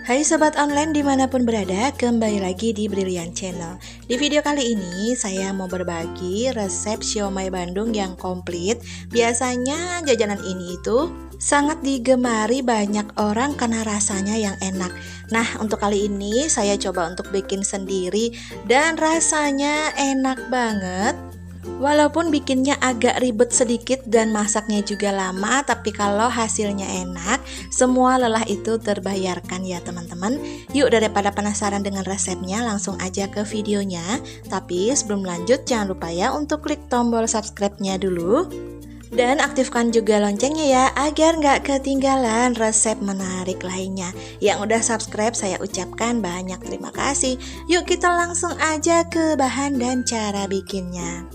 Hai Sobat Online dimanapun berada, kembali lagi di Brilian Channel. Di video kali ini saya mau berbagi resep siomay Bandung yang komplit. Biasanya jajanan ini itu sangat digemari banyak orang karena rasanya yang enak. Nah, untuk kali ini saya coba untuk bikin sendiri dan rasanya enak banget. Walaupun bikinnya agak ribet sedikit dan masaknya juga lama, tapi kalau hasilnya enak, semua lelah itu terbayarkan ya teman-teman. Yuk, daripada penasaran dengan resepnya, langsung aja ke videonya. Tapi sebelum lanjut, jangan lupa ya untuk klik tombol subscribe-nya dulu. Dan aktifkan juga loncengnya ya, agar nggak ketinggalan resep menarik lainnya. Yang udah subscribe saya ucapkan banyak terima kasih. Yuk kita langsung aja ke bahan dan cara bikinnya.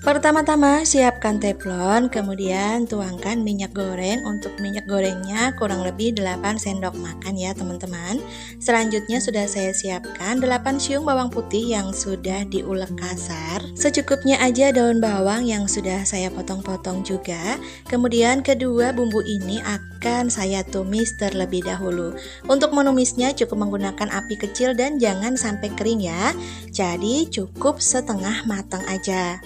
Pertama-tama siapkan teflon, kemudian tuangkan minyak goreng. Untuk minyak gorengnya kurang lebih 8 sendok makan ya teman-teman. Selanjutnya sudah saya siapkan 8 siung bawang putih yang sudah diulek kasar. Secukupnya aja daun bawang yang sudah saya potong-potong juga. Kemudian kedua bumbu ini akan saya tumis terlebih dahulu. Untuk menumisnya cukup menggunakan api kecil dan jangan sampai kering ya. Jadi cukup setengah matang aja.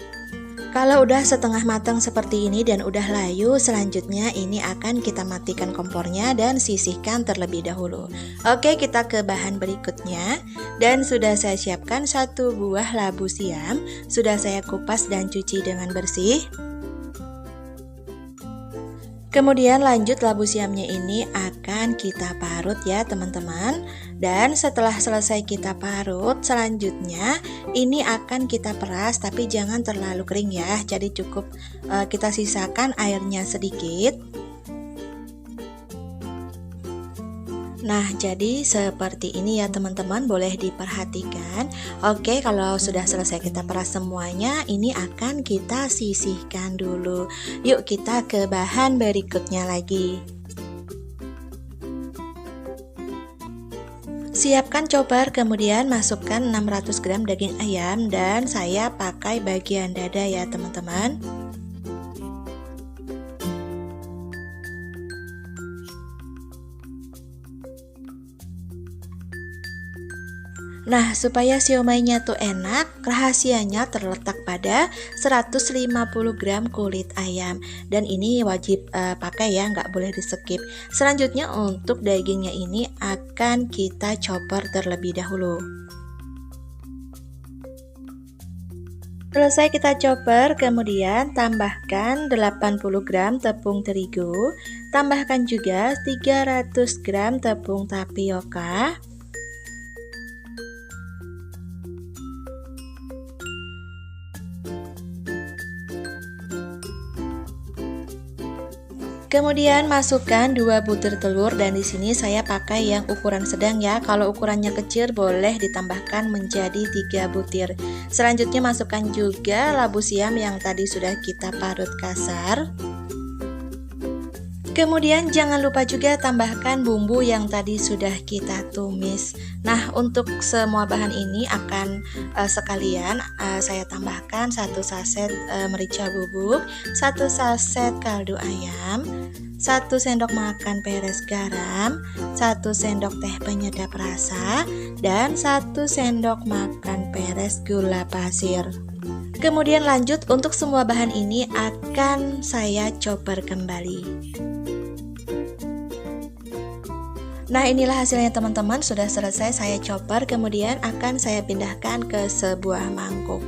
Kalau udah setengah matang seperti ini dan udah layu, selanjutnya ini akan kita matikan kompornya dan sisihkan terlebih dahulu. Oke, kita ke bahan berikutnya. Dan sudah saya siapkan 1 buah labu siam, sudah saya kupas dan cuci dengan bersih. Kemudian lanjut labu siamnya ini akan kita parut ya teman-teman. Dan setelah selesai kita parut, selanjutnya ini akan kita peras, tapi jangan terlalu kering ya. Jadi cukup kita sisakan airnya sedikit. Nah, jadi seperti ini ya teman-teman, boleh diperhatikan. Oke, kalau sudah selesai kita peras semuanya, ini akan kita sisihkan dulu. Yuk kita ke bahan berikutnya lagi. Siapkan chopper, kemudian masukkan 600 gram daging ayam dan saya pakai bagian dada ya teman-teman. Nah, supaya siomaynya tuh enak, rahasianya terletak pada 150 gram kulit ayam. Dan ini wajib pakai ya, nggak boleh di skip. Selanjutnya untuk dagingnya ini akan kita chopper terlebih dahulu. Selesai kita chopper, kemudian tambahkan 80 gram tepung terigu. Tambahkan juga 300 gram tepung tapioka. Kemudian masukkan 2 butir telur dan di sini saya pakai yang ukuran sedang ya. Kalau ukurannya kecil boleh ditambahkan menjadi 3 butir. Selanjutnya masukkan juga labu siam yang tadi sudah kita parut kasar. Kemudian jangan lupa juga tambahkan bumbu yang tadi sudah kita tumis. Nah, untuk semua bahan ini akan sekalian saya tambahkan 1 saset merica bubuk, 1 saset kaldu ayam, 1 sendok makan peres garam, 1 sendok teh penyedap rasa, dan 1 sendok makan peres gula pasir. Kemudian lanjut, untuk semua bahan ini akan saya chopper kembali. Nah, inilah hasilnya teman-teman, sudah selesai saya chopper, kemudian akan saya pindahkan ke sebuah mangkuk.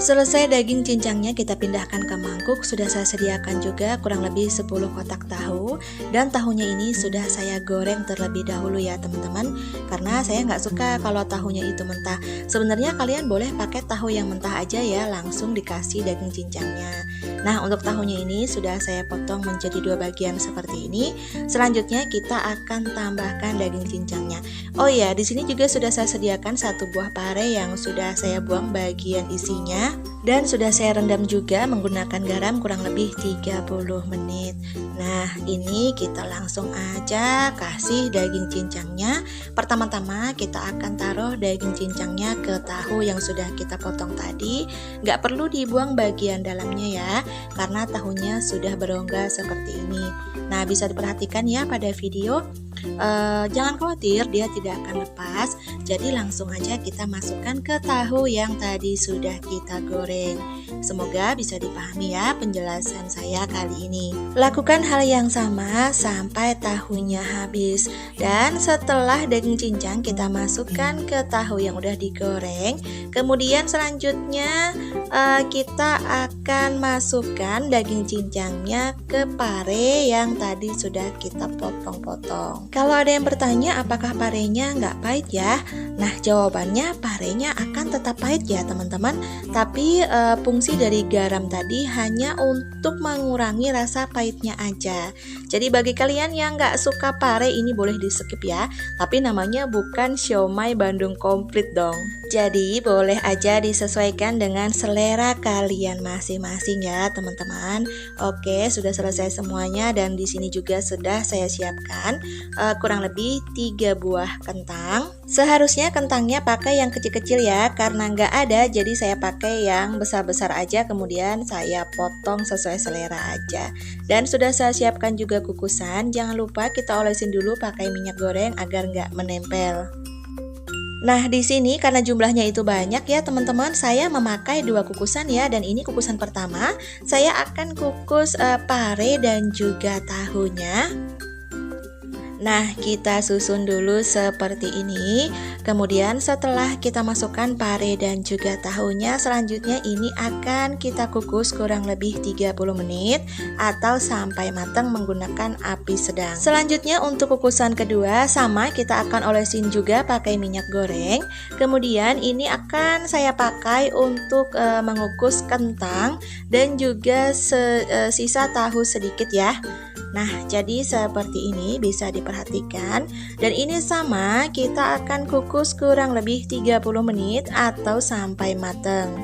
Selesai daging cincangnya kita pindahkan ke mangkuk. Sudah saya sediakan juga kurang lebih 10 kotak tahu. Dan tahunya ini sudah saya goreng terlebih dahulu ya teman-teman, karena saya nggak suka kalau tahunya itu mentah. Sebenarnya kalian boleh pakai tahu yang mentah aja ya, langsung dikasih daging cincangnya. Nah, untuk tahunya ini sudah saya potong menjadi 2 bagian seperti ini. Selanjutnya kita akan tambahkan daging cincangnya. Oh ya, di sini juga sudah saya sediakan 1 buah pare yang sudah saya buang bagian isinya. cincangnya. Dan sudah saya rendam juga menggunakan garam kurang lebih 30 menit. Nah, ini kita langsung aja kasih daging cincangnya. Pertama-tama kita akan taruh daging cincangnya ke tahu yang sudah kita potong tadi. Nggak perlu dibuang bagian dalamnya ya, karena tahunya sudah berongga seperti ini. Nah, bisa diperhatikan ya pada video. Jangan khawatir, dia tidak akan lepas. Jadi langsung aja kita masukkan ke tahu yang tadi sudah kita goreng. Semoga bisa dipahami ya penjelasan saya kali ini. Lakukan hal yang sama sampai tahunya habis. Dan setelah daging cincang kita masukkan ke tahu yang udah digoreng, kemudian selanjutnya kita akan masukkan daging cincangnya ke pare yang tadi sudah kita potong-potong. Kalau ada yang bertanya apakah parenya nggak pahit ya? Nah, jawabannya parenya akan tetap pahit ya teman-teman. Tapi fungsi dari garam tadi hanya untuk mengurangi rasa pahitnya aja. Jadi bagi kalian yang nggak suka pare ini boleh di skip ya. Tapi namanya bukan siomay Bandung komplit dong. Jadi boleh aja disesuaikan dengan selera kalian masing-masing ya teman-teman. Oke, sudah selesai semuanya dan di sini juga sudah saya siapkan kurang lebih 3 buah kentang. Seharusnya kentangnya pakai yang kecil-kecil ya, karena nggak ada jadi saya pakai yang besar-besar aja, kemudian saya potong sesuai selera aja. Dan sudah saya siapkan juga kukusan, jangan lupa kita olesin dulu pakai minyak goreng agar nggak menempel. Nah, di sini karena jumlahnya itu banyak ya teman-teman, saya memakai 2 kukusan ya, dan ini kukusan pertama. Saya akan kukus pare dan juga tahunya. Nah, kita susun dulu seperti ini. Kemudian setelah kita masukkan pare dan juga tahunya, selanjutnya ini akan kita kukus kurang lebih 30 menit atau sampai matang menggunakan api sedang. Selanjutnya untuk kukusan kedua sama, kita akan olesin juga pakai minyak goreng. Kemudian ini akan saya pakai untuk mengukus kentang dan juga sisa tahu sedikit ya. Nah, jadi seperti ini bisa diperhatikan. Dan ini sama, kita akan kukus kurang lebih 30 menit atau sampai matang.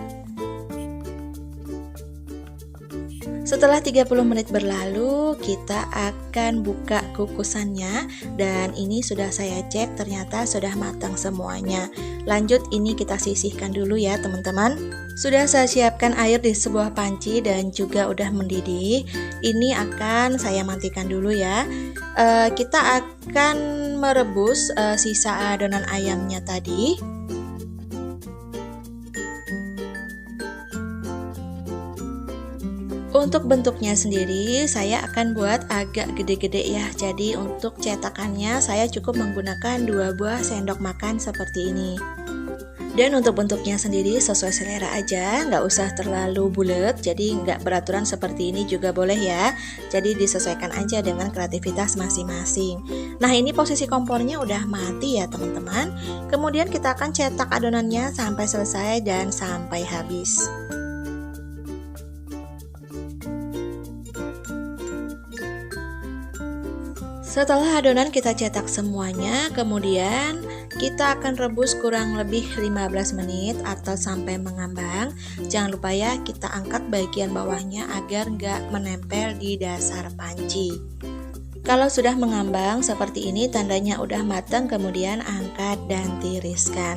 Setelah 30 menit berlalu, kita akan buka kukusannya dan ini sudah saya cek ternyata sudah matang semuanya. Lanjut, ini kita sisihkan dulu ya teman-teman. Sudah saya siapkan air di sebuah panci dan juga udah mendidih. Ini akan saya matikan dulu ya. Kita akan merebus sisa adonan ayamnya tadi. Untuk bentuknya sendiri saya akan buat agak gede-gede ya. Jadi untuk cetakannya saya cukup menggunakan 2 buah sendok makan seperti ini. Dan untuk bentuknya sendiri sesuai selera aja, nggak usah terlalu bulat, jadi nggak beraturan seperti ini juga boleh ya. Jadi disesuaikan aja dengan kreativitas masing-masing. Nah, ini posisi kompornya udah mati ya teman-teman. Kemudian kita akan cetak adonannya sampai selesai dan sampai habis. Setelah adonan kita cetak semuanya, kemudian kita akan rebus kurang lebih 15 menit atau sampai mengambang. Jangan lupa ya, kita angkat bagian bawahnya agar nggak menempel di dasar panci. Kalau sudah mengambang seperti ini, tandanya udah matang, kemudian angkat dan tiriskan.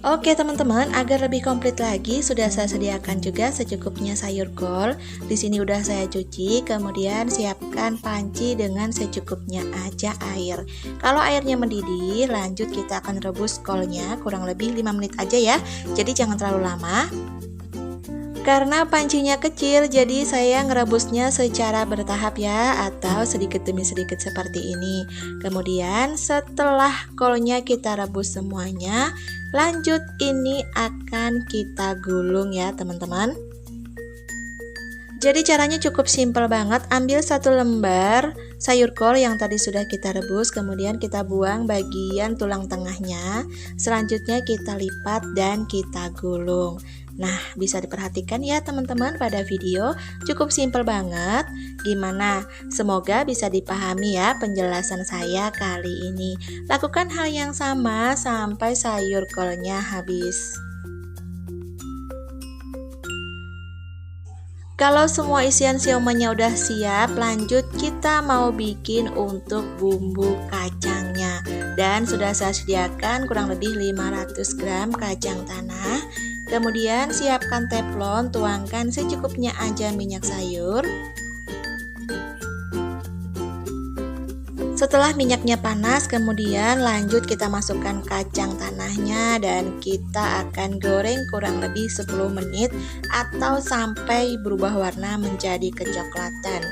Oke teman-teman, agar lebih komplit lagi sudah saya sediakan juga secukupnya sayur kol. Di sini udah saya cuci, kemudian siapkan panci dengan secukupnya aja air. Kalau airnya mendidih, lanjut kita akan rebus kolnya kurang lebih 5 menit aja ya. Jadi jangan terlalu lama. Karena pancinya kecil, jadi saya ngerebusnya secara bertahap ya, atau sedikit demi sedikit seperti ini. Kemudian setelah kolnya kita rebus semuanya, lanjut ini akan kita gulung ya teman-teman. Jadi caranya cukup simpel banget. Ambil 1 lembar sayur kol yang tadi sudah kita rebus, kemudian kita buang bagian tulang tengahnya. Selanjutnya kita lipat dan kita gulung. Nah, bisa diperhatikan ya teman-teman, pada video cukup simpel banget. Gimana? Semoga bisa dipahami ya penjelasan saya kali ini. Lakukan hal yang sama sampai sayur kolnya habis. Kalau semua isian siomaynya udah siap, lanjut kita mau bikin untuk bumbu kacangnya. Dan sudah saya sediakan kurang lebih 500 gram kacang tanah. Kemudian siapkan teflon, tuangkan secukupnya aja minyak sayur. Setelah minyaknya panas, kemudian lanjut kita masukkan kacang tanahnya dan kita akan goreng kurang lebih 10 menit atau sampai berubah warna menjadi kecoklatan.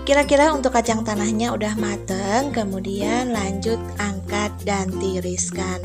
Kira-kira untuk kacang tanahnya udah mateng, kemudian lanjut angkat dan tiriskan.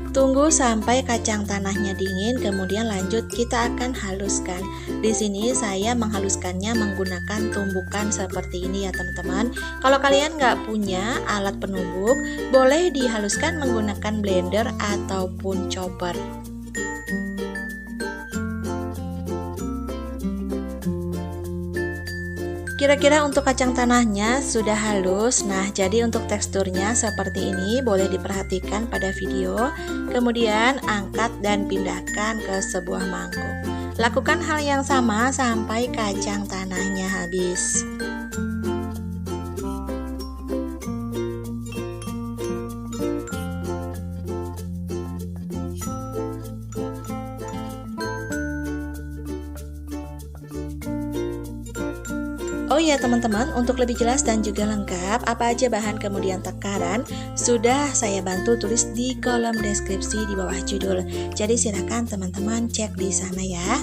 Tunggu sampai kacang tanahnya dingin, kemudian lanjut kita akan haluskan. Di sini saya menghaluskannya menggunakan tumbukan seperti ini ya teman-teman. Kalau kalian nggak punya alat penumbuk, boleh dihaluskan menggunakan blender ataupun chopper. Kira-kira untuk kacang tanahnya sudah halus. Nah, jadi untuk teksturnya seperti ini, boleh diperhatikan pada video. Kemudian angkat dan pindahkan ke sebuah mangkuk. Lakukan hal yang sama sampai kacang tanahnya habis. Oh ya teman-teman, untuk lebih jelas dan juga lengkap apa aja bahan kemudian takaran sudah saya bantu tulis di kolom deskripsi di bawah judul. Jadi silakan teman-teman cek di sana ya.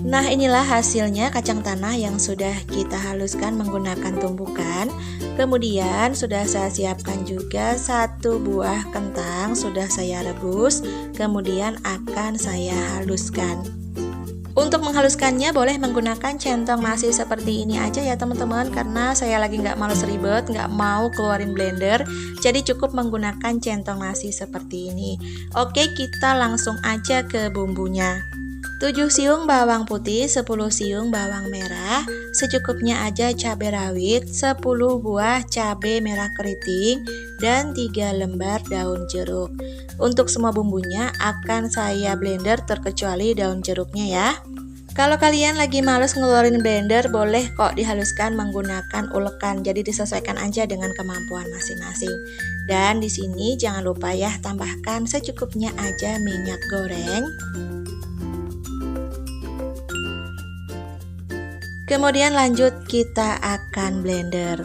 Nah, inilah hasilnya kacang tanah yang sudah kita haluskan menggunakan tumbukan. Kemudian sudah saya siapkan juga 1 buah kentang, sudah saya rebus, kemudian akan saya haluskan. Untuk menghaluskannya boleh menggunakan centong nasi seperti ini aja ya teman-teman, karena saya lagi nggak males ribet, nggak mau keluarin blender, jadi cukup menggunakan centong nasi seperti ini. Oke, kita langsung aja ke bumbunya. 7 siung bawang putih, 10 siung bawang merah, secukupnya aja cabai rawit, 10 buah cabai merah keriting, dan 3 lembar daun jeruk. Untuk semua bumbunya akan saya blender terkecuali daun jeruknya ya. Kalau kalian lagi males ngeluarin blender, boleh kok dihaluskan menggunakan ulekan. Jadi disesuaikan aja dengan kemampuan masing-masing. Dan di sini jangan lupa ya, tambahkan secukupnya aja minyak goreng. Kemudian lanjut kita akan blender.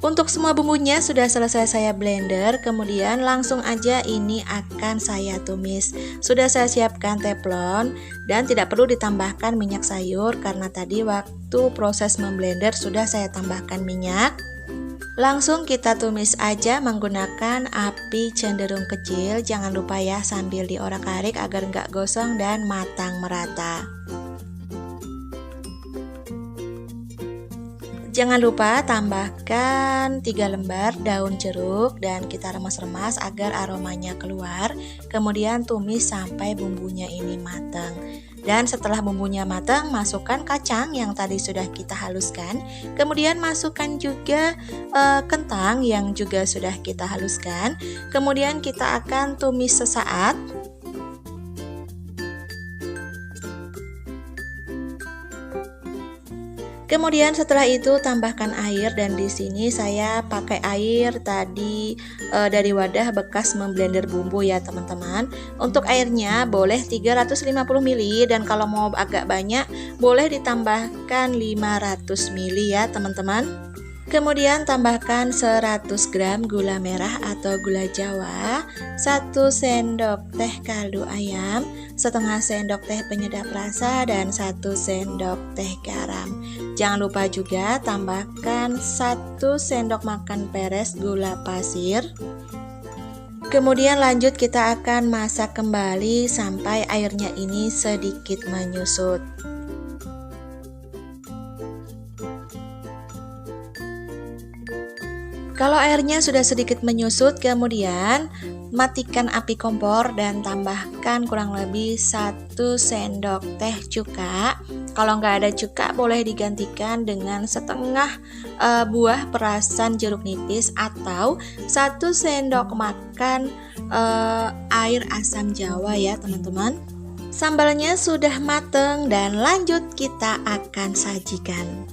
Untuk semua bumbunya sudah selesai saya blender, kemudian langsung aja ini akan saya tumis. Sudah saya siapkan teflon dan tidak perlu ditambahkan minyak sayur karena tadi waktu proses memblender sudah saya tambahkan minyak. Langsung kita tumis aja menggunakan api cenderung kecil. Jangan lupa ya sambil diorak-arik agar nggak gosong dan matang merata. Jangan lupa tambahkan 3 lembar daun jeruk dan kita remas-remas agar aromanya keluar. Kemudian tumis sampai bumbunya ini matang. Dan setelah bumbunya matang, masukkan kacang yang tadi sudah kita haluskan. Kemudian masukkan juga kentang yang juga sudah kita haluskan. Kemudian kita akan tumis sesaat. Kemudian setelah itu tambahkan air, dan di sini saya pakai air tadi dari wadah bekas memblender bumbu ya teman-teman. Untuk airnya boleh 350 ml, dan kalau mau agak banyak boleh ditambahkan 500 ml ya teman-teman. Kemudian tambahkan 100 gram gula merah atau gula jawa, 1 sendok teh kaldu ayam, setengah sendok teh penyedap rasa, dan 1 sendok teh garam. Jangan lupa juga tambahkan 1 sendok makan peres gula pasir. Kemudian lanjut kita akan masak kembali sampai airnya ini sedikit menyusut. Kalau airnya sudah sedikit menyusut, kemudian matikan api kompor dan tambahkan kurang lebih 1 sendok teh cuka. Kalau nggak ada cuka boleh digantikan dengan setengah buah perasan jeruk nipis atau 1 sendok makan air asam jawa ya teman-teman. Sambalnya sudah mateng dan lanjut kita akan sajikan.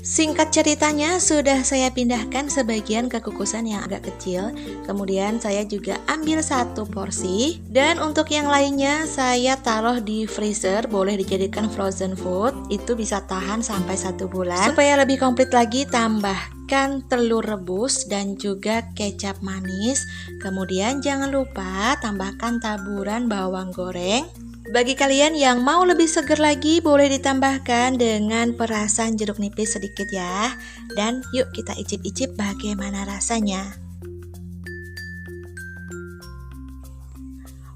Singkat ceritanya, sudah saya pindahkan sebagian ke kukusan yang agak kecil. Kemudian saya juga ambil 1 porsi, dan untuk yang lainnya saya taruh di freezer. Boleh dijadikan frozen food, itu bisa tahan sampai 1 bulan. Supaya lebih komplit lagi, tambahkan telur rebus dan juga kecap manis. Kemudian jangan lupa tambahkan taburan bawang goreng. Bagi kalian yang mau lebih seger lagi, boleh ditambahkan dengan perasan jeruk nipis sedikit ya. Dan yuk kita icip-icip bagaimana rasanya.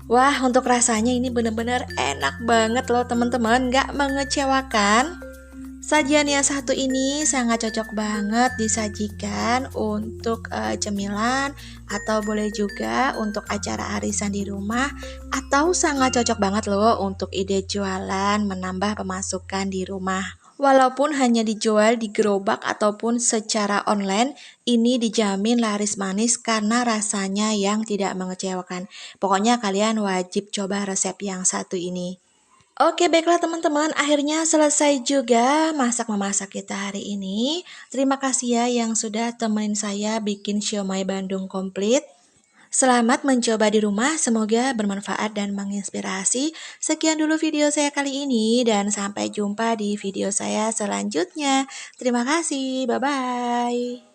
Wah, untuk rasanya ini bener-bener enak banget loh teman-teman, gak mengecewakan. Sajian yang satu ini sangat cocok banget disajikan untuk cemilan, atau boleh juga untuk acara arisan di rumah, atau sangat cocok banget loh untuk ide jualan menambah pemasukan di rumah. Walaupun hanya dijual di gerobak ataupun secara online, ini dijamin laris manis karena rasanya yang tidak mengecewakan. Pokoknya kalian wajib coba resep yang satu ini. Oke, baiklah teman-teman, akhirnya selesai juga masak-memasak kita hari ini. Terima kasih ya yang sudah temenin saya bikin siomay Bandung komplit. Selamat mencoba di rumah, semoga bermanfaat dan menginspirasi. Sekian dulu video saya kali ini, dan sampai jumpa di video saya selanjutnya. Terima kasih, bye-bye.